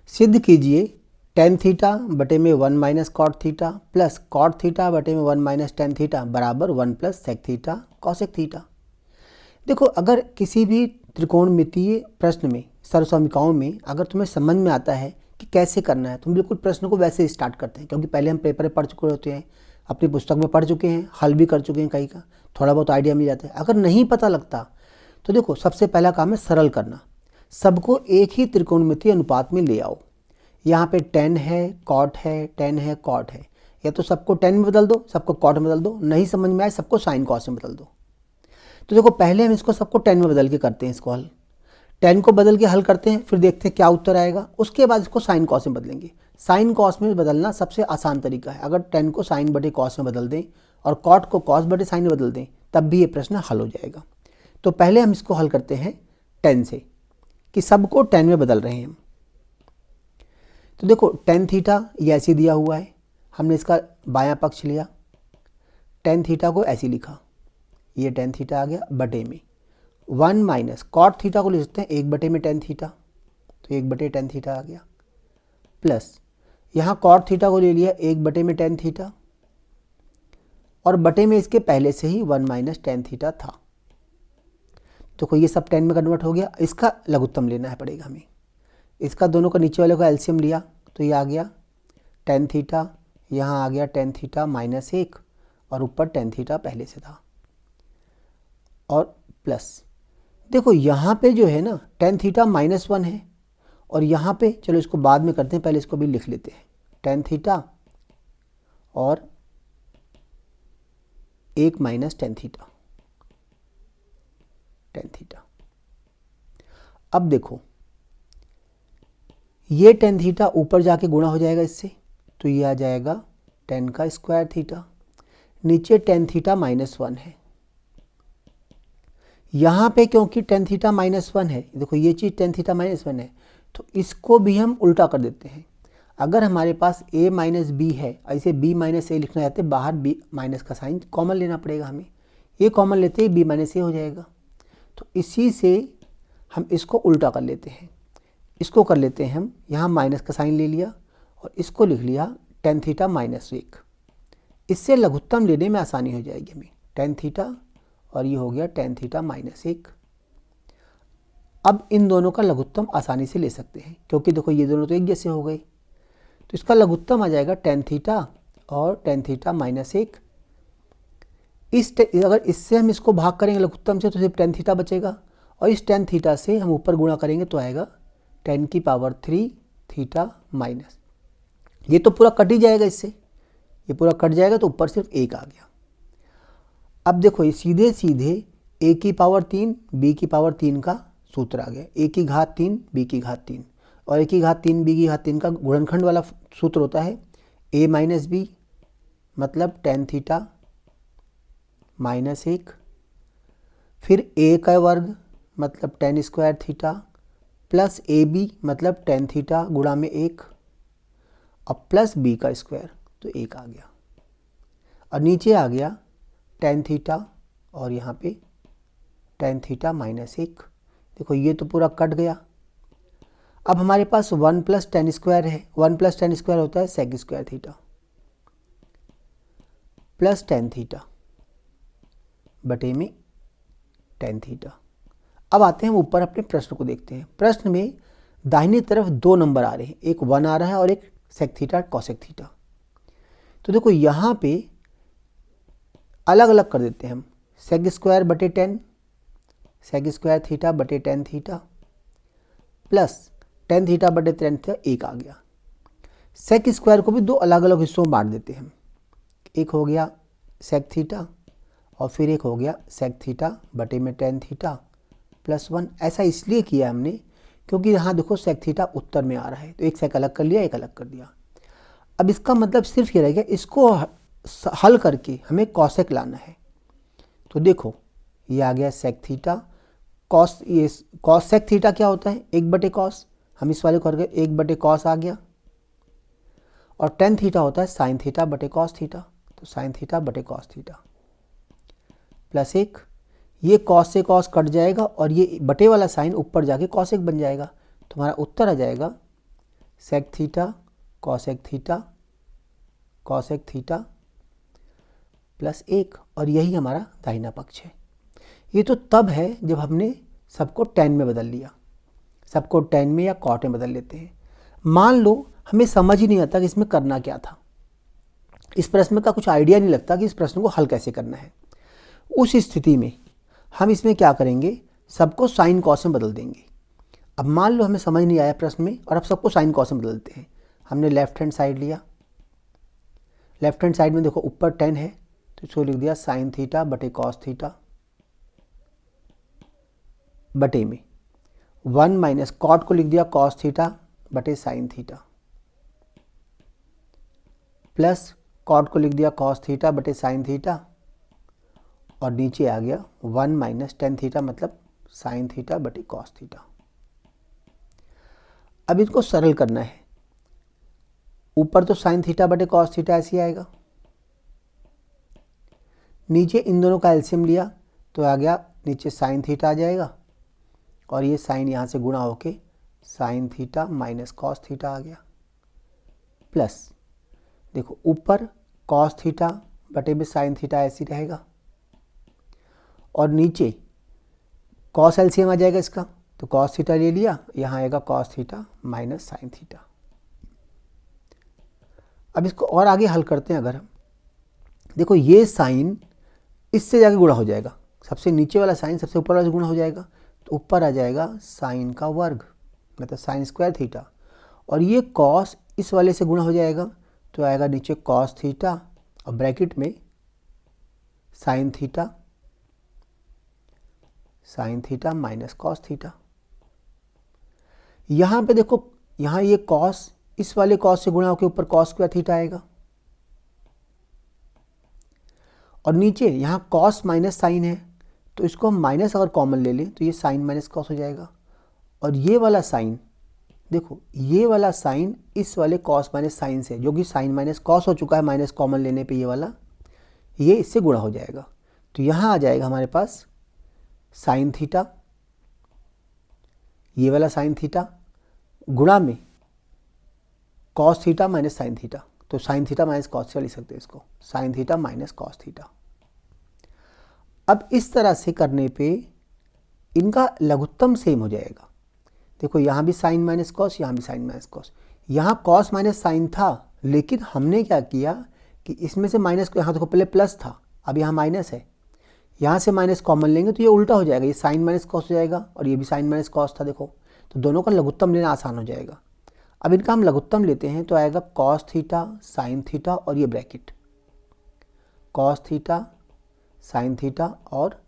सिद्ध कीजिए ten theta बटे में 1 minus cot theta plus cot theta बटे में 1 माइनस टेन थीटा बराबर 1 plus sec theta cosec theta. देखो, अगर किसी भी त्रिकोणमितीय प्रश्न में, सर्वसमीकाओं में अगर तुम्हें समझ में आता है कि कैसे करना है, तुम बिल्कुल प्रश्न को वैसे स्टार्ट करते हैं, क्योंकि पहले हम पेपर में पढ़ चुके होते हैं, अपनी पुस्तक में पढ़ चुके हैं, हल भी कर चुके हैं, कई का थोड़ा बहुत आइडिया मिल जाता है। अगर नहीं पता लगता तो देखो, सबसे पहला काम है सरल करना। सबको एक ही त्रिकोणमितीय अनुपात में ले आओ। यहाँ पे टेन है, कॉट है, टेन है, कॉट है, या तो सबको टेन में बदल दो, सबको कॉट में बदल दो, नहीं समझ में आए सबको साइन कॉस में बदल दो। तो देखो, पहले हम इसको सबको टेन में बदल के करते हैं, इसको हल टेन को बदल के हल करते हैं, फिर देखते हैं क्या उत्तर आएगा। उसके बाद इसको साइन कॉस में बदलेंगे। साइन कॉस में बदलना सबसे आसान तरीका है। अगर टेन को साइन बटे कॉस में बदल दें और कॉट को कॉस बटे साइन में बदल दें, तब भी ये प्रश्न हल हो जाएगा। तो पहले हम इसको हल करते हैं टेन से, कि सबको टेन में बदल रहे हैं हम। तो देखो, टेन थीटा ये ऐसे दिया हुआ है, हमने इसका बायां पक्ष लिया, टेन थीटा को ऐसे लिखा, ये टेन थीटा आ गया बटे में 1 माइनस कॉट थीटा को ले सकते हैं 1 बटे में टेन थीटा, तो 1 बटे टेन थीटा आ गया, प्लस यहाँ कॉट थीटा को ले लिया 1 बटे में टेन थीटा, और बटे में इसके पहले से ही 1 माइनस टेन थीटा था। तो ये सब टेन में कन्वर्ट हो गया। इसका लघुत्तम लेना है पड़ेगा हमें। इसका दोनों का नीचे वाले का एलसीएम लिया तो ये आ गया टेन थीटा, यहाँ आ गया टेन थीटा माइनस 1, और ऊपर टेन थीटा पहले से था, और प्लस देखो यहाँ पे जो है ना टेन थीटा माइनस 1 है, और यहाँ पे चलो इसको बाद में करते हैं, पहले इसको भी लिख लेते हैं, टेन थीटा और 1 minus tan theta, tan theta. अब देखो, ये टेन थीटा ऊपर जाके गुणा हो जाएगा इससे, तो ये आ जाएगा टेन का स्क्वायर थीटा, नीचे टेन थीटा माइनस 1 है। यहाँ पे क्योंकि टेन थीटा माइनस 1 है, देखो ये चीज़ टेन थीटा माइनस 1 है, तो इसको भी हम उल्टा कर देते हैं। अगर हमारे पास a माइनस बी है, ऐसे b माइनस ए लिखना चाहते, बाहर b माइनस का साइन कॉमन लेना पड़ेगा हमें, ये कॉमन लेते ही b माइनस ए हो जाएगा। तो इसी से हम इसको उल्टा कर लेते हैं, इसको कर लेते हैं हम, यहाँ माइनस का साइन ले लिया और इसको लिख लिया टेन थीटा माइनस 1। इससे लघुत्तम लेने में आसानी हो जाएगी हमें, टेन थीटा और ये हो गया टेन थीटा माइनस 1। अब इन दोनों का लघुत्तम आसानी से ले सकते हैं, क्योंकि देखो ये दोनों तो एक जैसे हो गए, तो इसका लघुत्तम आ जाएगा टेन थीटा और टेन थीटा माइनस 1। अगर इससे हम इसको भाग करेंगे लघुत्तम से तो सिर्फ टेन थीटा बचेगा, और इस टेन थीटा से हम ऊपर गुणा करेंगे तो आएगा टेन की पावर 3 थीटा माइनस, ये तो पूरा कट ही जाएगा, इससे ये पूरा कट जाएगा तो ऊपर सिर्फ 1 आ गया। अब देखो, ये सीधे सीधे a की पावर 3 b की पावर 3 का सूत्र आ गया, a की घात 3 b की घात 3, और a की घात 3 b की घात 3 का गुणनखंड वाला सूत्र होता है a माइनस बी, मतलब टेन थीटा माइनस 1, फिर a का वर्ग मतलब tan square theta, plus A B मतलब टेन थीटा गुणा में 1, और प्लस b का स्क्वायर, तो 1 आ गया, और नीचे आ गया टेन थीटा और यहाँ पे टेन थीटा माइनस 1। देखो ये तो पूरा कट गया। अब हमारे पास 1 प्लस टेन स्क्वायर है, 1 प्लस टेन स्क्वायर होता है sec square theta plus tan theta बटे में टेन थीटा। अब आते हैं हम ऊपर अपने प्रश्न को देखते हैं। प्रश्न में दाहिनी तरफ 2 नंबर आ रहे हैं, एक 1 आ रहा है और एक सेक थीटा कॉसेक थीटा। तो देखो यहाँ पे अलग अलग कर देते हैं हम, सेक स्क्वायर बटे 10, सेक स्क्वायर थीटा बटे tan theta, plus tan theta बटे टेन थीटा, 1 आ गया। सेक स्क्वायर को भी 2 अलग अलग हिस्सों में बांट देते हैं हम, एक हो गया सेक थीटा और फिर एक हो गया सेक थीटा बटे में टेन थीटा प्लस 1। ऐसा इसलिए किया हमने क्योंकि यहाँ देखो सेक थीटा उत्तर में आ रहा है, तो एक सेक अलग कर लिया, एक अलग कर दिया। अब इसका मतलब सिर्फ ये रह गया, इसको हल करके हमें कॉसेक लाना है। तो देखो ये आ गया सेक थीटा कॉस, ये कॉस सेक थीटा क्या होता है, 1 बटे कॉस, हम इस वाले को कर गए 1 बटे कॉस आ गया, और टेन थीटा होता है साइन थीटा बटे कॉस थीटा, तो साइन थीटा बटे कॉस थीटा प्लस 1, ये कॉस से कॉस कट जाएगा और ये बटे वाला साइन ऊपर जाके कॉसेक बन जाएगा, तो हमारा उत्तर आ जाएगा sec theta cosec theta cosec theta plus 1, और यही हमारा दाहिना पक्ष है। ये तो तब है जब हमने सबको tan में बदल लिया, सबको tan में या cot में बदल लेते हैं। मान लो हमें समझ ही नहीं आता कि इसमें करना क्या था, इस प्रश्न का कुछ आइडिया नहीं लगता कि इस प्रश्न को हल कैसे करना है। उस स्थिति में हम इसमें क्या करेंगे, सबको साइन कॉस में बदल देंगे। अब मान लो हमें समझ नहीं आया प्रश्न में, और अब सबको साइन कॉस में बदलते हैं। हमने लेफ्ट हैंड साइड लिया, लेफ्ट हैंड साइड में देखो ऊपर 10 है तो इसको लिख दिया साइन थीटा बटे कॉस थीटा बटे में 1 माइनस कॉट को लिख दिया कॉस थीटा बटे साइन थीटा प्लस कॉट को लिख दिया कॉस थीटा बटे साइन थीटा, और नीचे आ गया 1 माइनस टेन थीटा मतलब साइन थीटा बटे कॉस थीटा। अब इसको सरल करना है, ऊपर तो साइन थीटा बटे कॉस थीटा ऐसे आएगा, नीचे इन दोनों का एलसीएम लिया तो आ गया नीचे साइन थीटा आ जाएगा, और ये साइन यहाँ से गुणा होके sine theta minus cos theta आ गया, प्लस देखो ऊपर कॉस थीटा बटे में साइन थीटा ऐसे रहेगा, और नीचे कॉस एलसीएम आ जाएगा इसका, तो कॉस थीटा ले लिया, यहाँ आएगा cos theta minus sine theta. अब इसको और आगे हल करते हैं। अगर हम देखो ये साइन इससे जाके गुणा हो जाएगा, सबसे नीचे वाला साइन सबसे ऊपर वाला से गुणा हो जाएगा, तो ऊपर आ जाएगा साइन का वर्ग मतलब साइन स्क्वायर थीटा, और ये कॉस इस वाले से गुणा हो जाएगा तो आएगा नीचे कॉस थीटा और ब्रैकेट में sign theta minus cos theta. यहाँ पे देखो यहाँ ये कॉस इस वाले कॉस से गुणा होकर ऊपर कॉस स्क्वायर थीटा आएगा, और नीचे यहाँ कॉस माइनस साइन है तो इसको हम माइनस अगर कॉमन ले लें तो ये साइन माइनस कॉस हो जाएगा, और ये वाला साइन देखो ये वाला साइन इस वाले कॉस माइनस साइन से जो कि साइन माइनस कॉस हो चुका है, माइनस कॉमन लेने पे ये वाला ये इससे गुणा हो जाएगा, तो यहाँ आ जाएगा हमारे पास साइन थीटा, ये वाला साइन थीटा गुणा में cos theta minus sine theta, तो sine theta minus cos theta लिख सकते हैं इसको, sine theta minus cos theta. अब इस तरह से करने पे इनका लघुत्तम सेम हो जाएगा। देखो यहाँ भी साइन माइनस कॉस, यहाँ भी साइन माइनस कॉस, यहाँ कॉस माइनस साइन था, लेकिन हमने क्या किया कि इसमें से माइनस को यहाँ देखो पहले प्लस था, अब यहाँ माइनस है, यहाँ से माइनस कॉमन लेंगे तो ये उल्टा हो जाएगा, ये साइन माइनस कॉस हो जाएगा और ये भी साइन माइनस कॉस था देखो, तो दोनों का लघुत्तम लेना आसान हो जाएगा। अब इनका हम लघुत्तम लेते हैं तो आएगा कॉस थीटा साइन थीटा और ये bracket cos theta sine theta और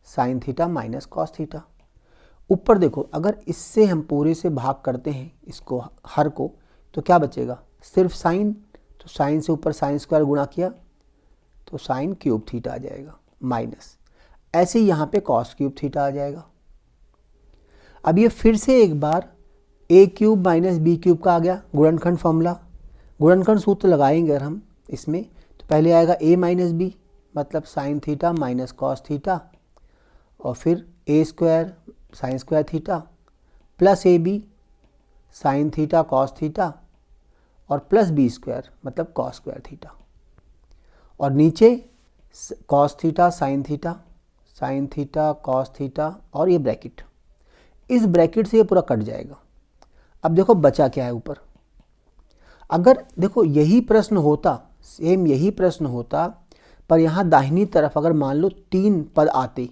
sine theta minus cos theta. ऊपर देखो अगर इससे हम पूरे से भाग करते हैं इसको हर को तो क्या बचेगा, सिर्फ साइन, तो साइन से ऊपर साइन स्क्वायर गुणा किया तो साइन क्यूब थीटा आ जाएगा माइनस, ऐसे ही यहाँ पे कॉस क्यूब थीटा आ जाएगा। अब ये फिर से एक बार ए क्यूब माइनस बी क्यूब का आ गया गुणनखंड फॉर्मूला, गुणनखंड सूत्र लगाएंगे अगर हम इसमें तो पहले आएगा ए माइनस बी मतलब sine theta minus cos theta, और फिर A square sine square theta plus A B sine theta cos theta और प्लस बी स्क्वायर मतलब कॉस स्क्वायर थीटा, और नीचे cos theta sine theta cos theta और ये bracket, इस ब्रैकेट से ये पूरा कट जाएगा। अब देखो बचा क्या है ऊपर, अगर देखो यही प्रश्न होता, सेम यही प्रश्न होता, पर यहाँ दाहिनी तरफ अगर मान लो 3 पद आते,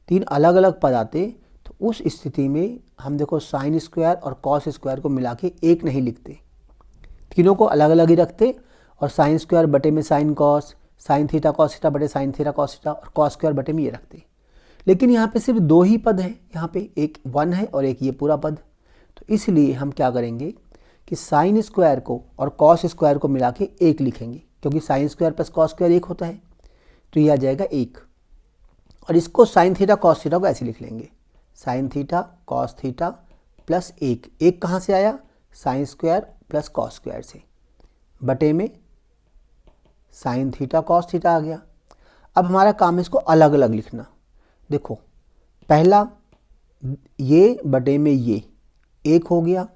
3 अलग अलग पद आते, तो उस स्थिति में हम देखो साइन स्क्वायर और कॉस स्क्वायर को मिला के एक नहीं लिखते, तीनों को अलग अलग ही रखते, और साइन स्क्वायर बटे में sine cos, sign theta cos theta बटे साइन थीटा कॉस थीटा और कॉस स्क्वायर बटे में ये रखते। लेकिन यहाँ पे सिर्फ 2 ही पद हैं, यहाँ पे एक 1 है और एक ये पूरा पद, तो इसलिए हम क्या करेंगे कि साइन स्क्वायर को और कॉस स्क्वायर को मिला के 1 लिखेंगे, क्योंकि sine square plus cos square 1 होता है, तो ये आ जाएगा 1, और इसको साइन थीटा कॉस थीटा को ऐसे लिख लेंगे, sign theta cos theta plus 1 कहाँ से आया, sine square plus cos square से, बटे में साइन थीटा कॉस थीटा आ गया। अब हमारा काम है इसको अलग अलग लिखना। देखो पहला ये बटे में ये 1 हो गया,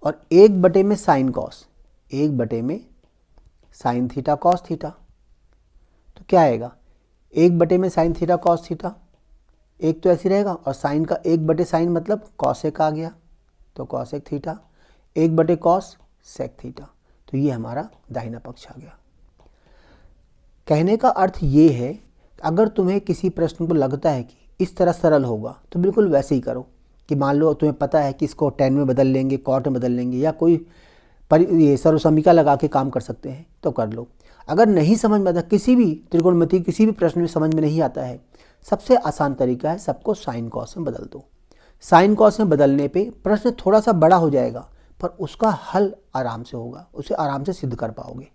और 1 बटे में साइन कॉस, 1 बटे में साइन थीटा कॉस थीटा, तो क्या आएगा 1 बटे में साइन थीटा कॉस थीटा, एक तो ऐसे रहेगा और साइन का 1 बटे साइन मतलब कॉसेक आ गया, तो कॉसेक थीटा, 1 बटे कॉस सेक थीटा, तो ये हमारा दाहिना पक्ष आ गया। कहने का अर्थ ये है अगर तुम्हें किसी प्रश्न को लगता है कि इस तरह सरल होगा तो बिल्कुल वैसे ही करो, कि मान लो तुम्हें पता है कि इसको tan में बदल लेंगे, cot में बदल लेंगे, या कोई ये सर्वसमीका लगा के काम कर सकते हैं तो कर लो। अगर नहीं समझ में आता, किसी भी त्रिकोणमिति किसी भी प्रश्न में समझ में नहीं आता है, सबसे आसान तरीका है सबको साइन कॉस में बदल दो। साइन कॉस में बदलने पे प्रश्न थोड़ा सा बड़ा हो जाएगा पर उसका हल आराम से होगा, उसे आराम से सिद्ध कर पाओगे।